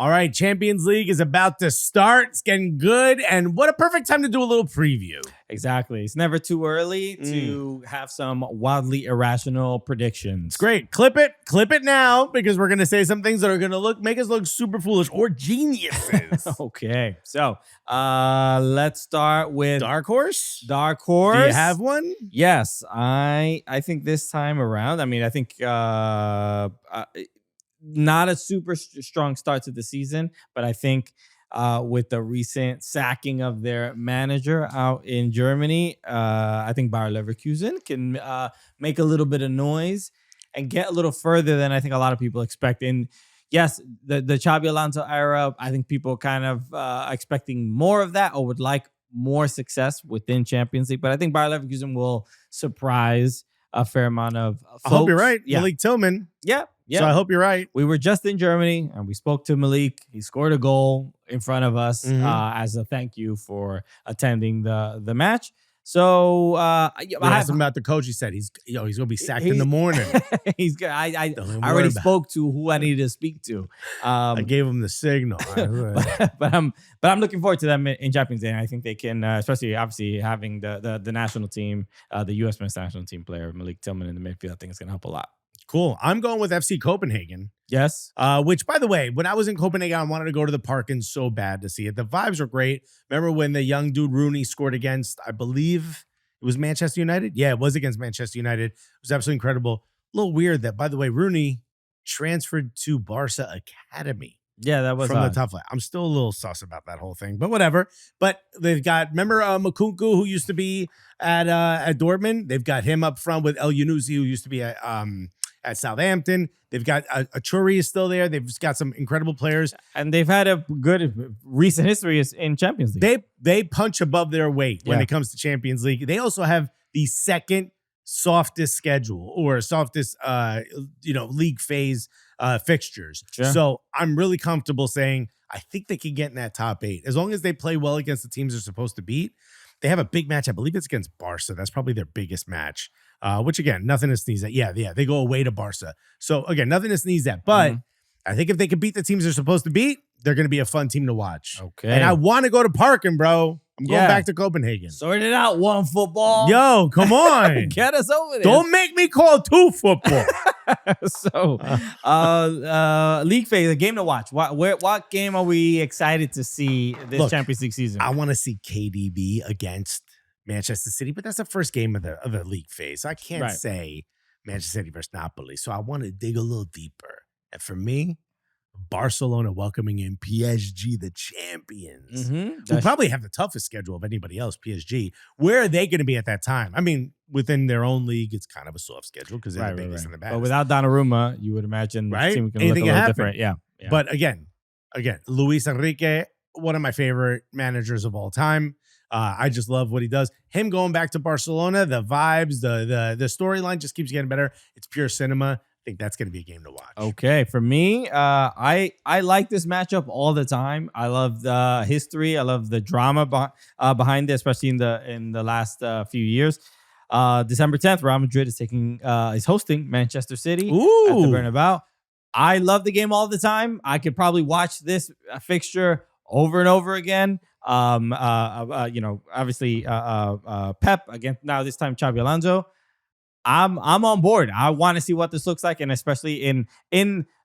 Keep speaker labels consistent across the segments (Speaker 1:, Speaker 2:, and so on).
Speaker 1: All right, Champions League is about to start. It's getting good. And what a perfect time to do a little preview.
Speaker 2: Exactly. It's never too early to have some wildly irrational predictions.
Speaker 1: It's great. Clip it now, because we're going to say some things that are going to make us look super foolish or geniuses.
Speaker 2: Okay. So let's start with
Speaker 1: Dark horse?
Speaker 2: Dark horse.
Speaker 1: Do you have one?
Speaker 2: Yes. I think this time around, I think not a super strong start to the season, but I think with the recent sacking of their manager out in Germany, I think Bayer Leverkusen can make a little bit of noise and get a little further than I think a lot of people expect. And yes, the Xabi Alonso era, I think people kind of expecting more of that or would like more success within Champions League. But I think Bayer Leverkusen will surprise a fair amount of folks.
Speaker 1: I hope you're right.
Speaker 2: Yeah.
Speaker 1: Malik Tillman.
Speaker 2: Yeah.
Speaker 1: So I hope you're right.
Speaker 2: We were just in Germany and we spoke to Malik. He scored a goal in front of us as a thank you for attending the match. So I
Speaker 1: asked him about the coach. He said he's going to be sacked in the morning.
Speaker 2: He's good. I already spoke to who I needed to speak to.
Speaker 1: I gave him the signal.
Speaker 2: but I'm looking forward to them in Champions League. I think they can, especially obviously having the national team, the U.S. men's national team player Malik Tillman in the midfield. I think it's going to help a lot.
Speaker 1: Cool. I'm going with FC Copenhagen.
Speaker 2: Yes.
Speaker 1: Which, by the way, when I was in Copenhagen, I wanted to go to the park and so bad to see it. The vibes were great. Remember when the young dude Rooney scored against, I believe it was Manchester United? Yeah, it was against Manchester United. It was absolutely incredible. A little weird that, by the way, Rooney transferred to Barça Academy.
Speaker 2: Yeah, that was
Speaker 1: from the top flight. I'm still a little sus about that whole thing, but whatever. But they've got, remember Makunku, who used to be at Dortmund? They've got him up front with El Yunusi, who used to be at Southampton. They've got Achuri is still there. They've got some incredible players.
Speaker 2: And they've had a good recent history in Champions League.
Speaker 1: They punch above their weight when it comes to Champions League. They also have the second softest schedule or softest league phase fixtures.
Speaker 2: Sure.
Speaker 1: So I'm really comfortable saying I think they can get in that top 8. As long as they play well against the teams they're supposed to beat. They have a big match. I believe it's against Barça. That's probably their biggest match. Which, again, nothing to sneeze at. Yeah, they go away to Barça. So, again, nothing to sneeze at. But I think if they can beat the teams they're supposed to beat, they're going to be a fun team to watch.
Speaker 2: Okay.
Speaker 1: And I want to go to Parkin, bro. I'm going back to Copenhagen.
Speaker 2: Sort it out, OneFootball.
Speaker 1: Yo, come on.
Speaker 2: Get us over there.
Speaker 1: Don't make me call 2 football.
Speaker 2: So, league phase, a game to watch. What game are we excited to see this Champions League season?
Speaker 1: I want to see KDB against Manchester City, but that's the first game of the league phase. So I can't say Manchester City versus Napoli. So I want to dig a little deeper. And for me, Barcelona welcoming in PSG, the champions, who probably have the toughest schedule of anybody else, PSG. Where are they going to be at that time? I mean, within their own league, it's kind of a soft schedule because they're the biggest in the best.
Speaker 2: But without Donnarumma, you would imagine the team can look a little different. Yeah.
Speaker 1: But again, Luis Enrique, one of my favorite managers of all time. I just love what he does. Him going back to Barcelona, the vibes, the storyline just keeps getting better. It's pure cinema. I think that's going to be a game to watch.
Speaker 2: Okay, for me, I like this matchup all the time. I love the history. I love the drama behind it, especially in the last few years. December 10th, Real Madrid is hosting Manchester City at the Bernabeu. I love the game all the time. I could probably watch this fixture over and over again. Obviously, Pep against now this time Xabi Alonso. I'm on board. I want to see what this looks like, and especially in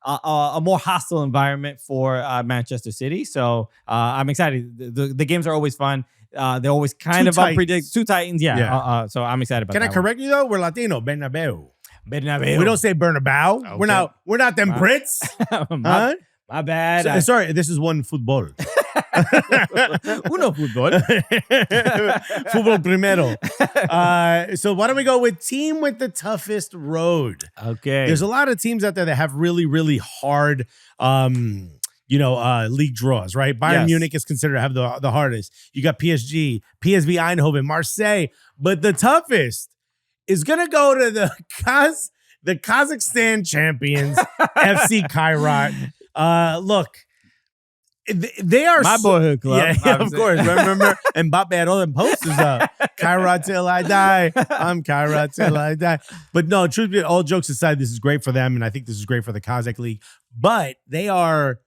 Speaker 2: a more hostile environment for Manchester City. So I'm excited. The games are always fun. They're always kind of unpredictable. 2 Titans, so I'm excited about that.
Speaker 1: Can I correct you though? We're Latino. Bernabeu.
Speaker 2: We
Speaker 1: don't say Bernabeu. Okay. We're not them Brits.
Speaker 2: My bad.
Speaker 1: Sorry, this is OneFootball.
Speaker 2: Uno fútbol.
Speaker 1: Fútbol primero. So why don't we go with team with the toughest road?
Speaker 2: Okay.
Speaker 1: There's a lot of teams out there that have really, really hard league draws, right? Bayern Munich is considered to have the hardest. You got PSG, PSV Eindhoven, Marseille. But the toughest is going to go to the Kazakhstan champions, FC Kairat. Look, they are
Speaker 2: my boyhood club.
Speaker 1: Yeah, of course. Remember, Mbappe had all them posters up. Kairat till I die. I'm Kairat till I die. But no, truth be, all jokes aside, this is great for them, and I think this is great for the Kazakh league. But they are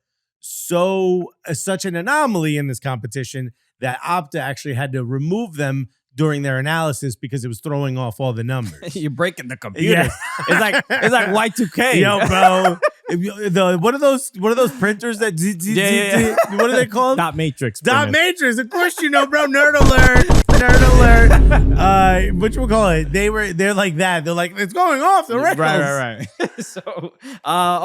Speaker 1: such an anomaly in this competition that Opta actually had to remove them during their analysis because it was throwing off all the numbers.
Speaker 2: You're breaking the computers. Yeah. It's like Y2K.
Speaker 1: Yo, bro. What are those printers that what are they called?
Speaker 2: Dot matrix.
Speaker 1: Dot matrix. Of course you know, bro. Nerd alert. Nerd alert. What you call it? They're like that. They're like, it's going off the rails.
Speaker 2: Right. So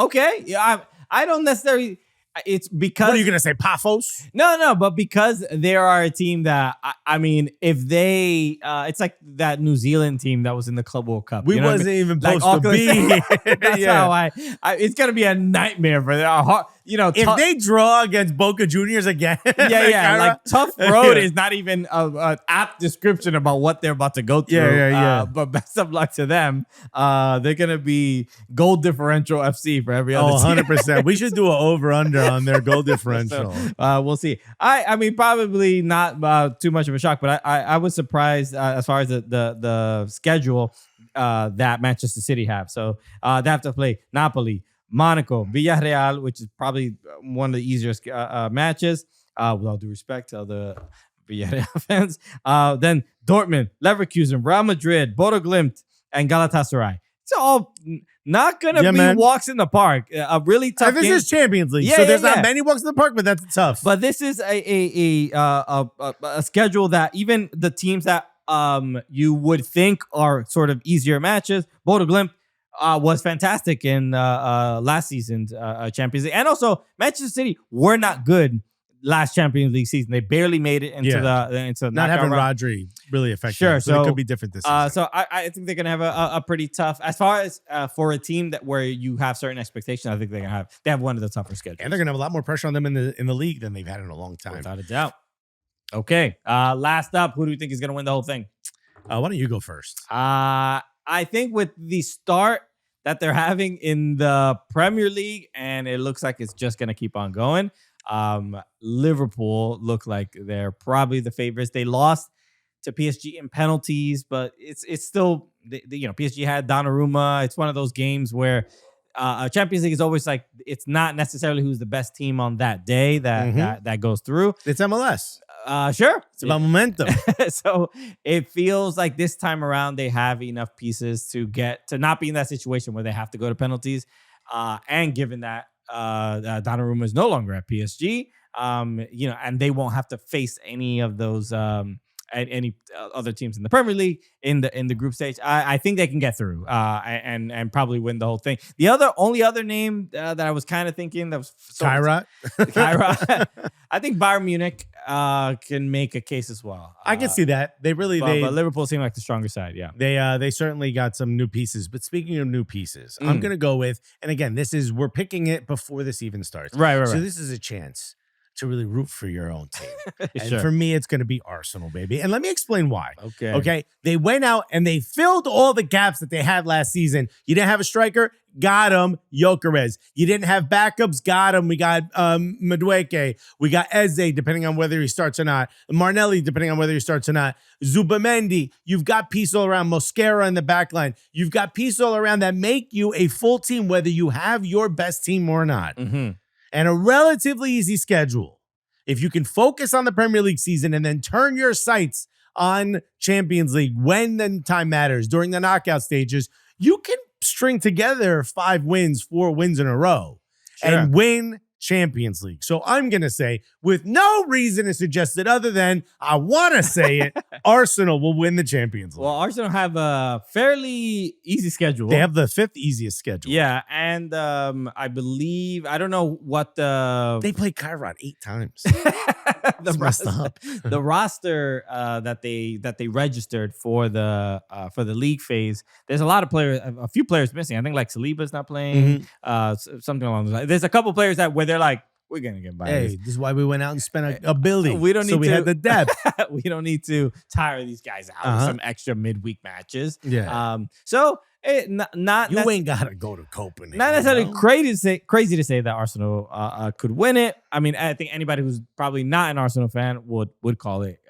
Speaker 2: okay. Yeah, I don't necessarily. It's because.
Speaker 1: What are you gonna say, Paphos?
Speaker 2: No, but because they are a team that I mean, if they, it's like that New Zealand team that was in the Club World Cup.
Speaker 1: We wasn't even supposed to be.
Speaker 2: That's how I. It's gonna be a nightmare for them.
Speaker 1: If they draw against Boca Juniors again,
Speaker 2: like tough road is not even an apt description about what they're about to go through.
Speaker 1: Yeah.
Speaker 2: But best of luck to them. They're gonna be goal differential FC for every other team.
Speaker 1: 100%. We should do an over/under on their goal differential.
Speaker 2: So, we'll see. I mean, probably not too much of a shock, but I was surprised as far as the schedule that Manchester City have. So they have to play Napoli, Monaco, Villarreal, which is probably one of the easiest matches. With all due respect to the Villarreal fans. Then Dortmund, Leverkusen, Real Madrid, Bodo Glimt, and Galatasaray. It's all not going to be walks in the park. A really tough game.
Speaker 1: This is Champions League, so there's not many walks in the park, but that's tough.
Speaker 2: But this is a schedule that even the teams that you would think are sort of easier matches, Bodo Glimt was fantastic in last season's Champions League. And also, Manchester City were not good last Champions League season. They barely made it into the
Speaker 1: not having Rodri really affected.
Speaker 2: Sure,
Speaker 1: so it could be different this season.
Speaker 2: So I think they're gonna have a pretty tough, as far as for a team that where you have certain expectations. I think they have one of the tougher schedules,
Speaker 1: and they're gonna have a lot more pressure on them in the league than they've had in a long time,
Speaker 2: without a doubt. Okay, last up, who do you think is gonna win the whole thing?
Speaker 1: Why don't you go first?
Speaker 2: I think with the start that they're having in the Premier League, and it looks like it's just gonna keep on going. Liverpool look like they're probably the favorites. They lost to PSG in penalties, but it's still PSG had Donnarumma. It's one of those games where Champions League is always like it's not necessarily who's the best team on that day that goes through.
Speaker 1: It's MLS.
Speaker 2: Sure,
Speaker 1: it's about momentum.
Speaker 2: So it feels like this time around they have enough pieces to not be in that situation where they have to go to penalties. And given that Donnarumma is no longer at PSG, and they won't have to face any of those any other teams in the Premier League in the group stage. I think they can get through and probably win the whole thing. The only other name that I was kind of thinking that was
Speaker 1: Kairat.
Speaker 2: I think Bayern Munich can make a case as well.
Speaker 1: I can see that. But
Speaker 2: Liverpool seem like the stronger side. Yeah,
Speaker 1: they certainly got some new pieces. But speaking of new pieces, I'm gonna go with, and again, we're picking it before this even starts.
Speaker 2: Right.
Speaker 1: So this is a chance to really root for your own team. And
Speaker 2: Sure.
Speaker 1: for me, it's going to be Arsenal, baby. And let me explain why.
Speaker 2: Okay.
Speaker 1: They went out and they filled all the gaps that they had last season. You didn't have a striker? Got him, Gyökeres. You didn't have backups? Got him. We got Madueke. We got Eze, depending on whether he starts or not. Martinelli, depending on whether he starts or not. Zubamendi. You've got pieces all around. Mosquera in the back line. You've got pieces all around that make you a full team, whether you have your best team or not.
Speaker 2: Mm-hmm.
Speaker 1: And a relatively easy schedule. If you can focus on the Premier League season and then turn your sights on Champions League when the time matters during the knockout stages, you can string together 4 wins in a row and win Champions League. So I'm going to say, with no reason to suggest it other than I want to say it, Arsenal will win the Champions League.
Speaker 2: Well, Arsenal have a fairly easy schedule.
Speaker 1: They have the 5th easiest schedule.
Speaker 2: Yeah, and I believe, I don't know what
Speaker 1: They played Kairat 8 times.
Speaker 2: the roster that they registered for the league phase. There's a few players missing. I think like Saliba's not playing. Something along those lines. There's a couple players that where they're like, we're gonna get by.
Speaker 1: Hey, this is why we went out and spent a billion.
Speaker 2: We don't need
Speaker 1: we had the depth.
Speaker 2: We don't need to tire these guys out with some extra midweek matches.
Speaker 1: Yeah.
Speaker 2: So Not
Speaker 1: You ain't gotta go to Copenhagen.
Speaker 2: not necessarily crazy to say that Arsenal could win it. I mean, I think anybody who's probably not an Arsenal fan would call it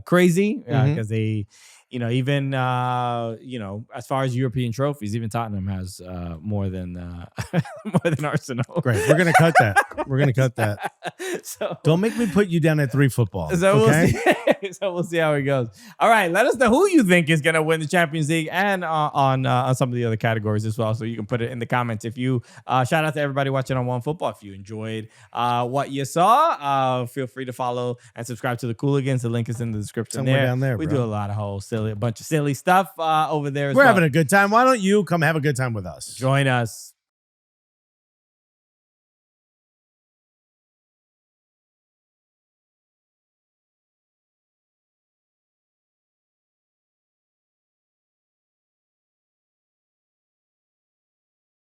Speaker 2: crazy because they, even as far as European trophies, even Tottenham has more than Arsenal.
Speaker 1: Great, we're gonna cut that. We're gonna cut that.
Speaker 2: So
Speaker 1: don't make me put you down at 3 football.
Speaker 2: So
Speaker 1: okay?
Speaker 2: we'll see how it goes. All right, let us know who you think is gonna win the Champions League and on some of the other categories as well. So you can put it in the comments. If you shout out to everybody watching on OneFootball. If you enjoyed what you saw, feel free to follow and subscribe to the Cooligans. The link is in the description.
Speaker 1: Somewhere down there.
Speaker 2: We
Speaker 1: bro.
Speaker 2: do a lot of a bunch of silly stuff over there.
Speaker 1: We're having a good time. Why don't you come have a good time with us?
Speaker 2: Join us.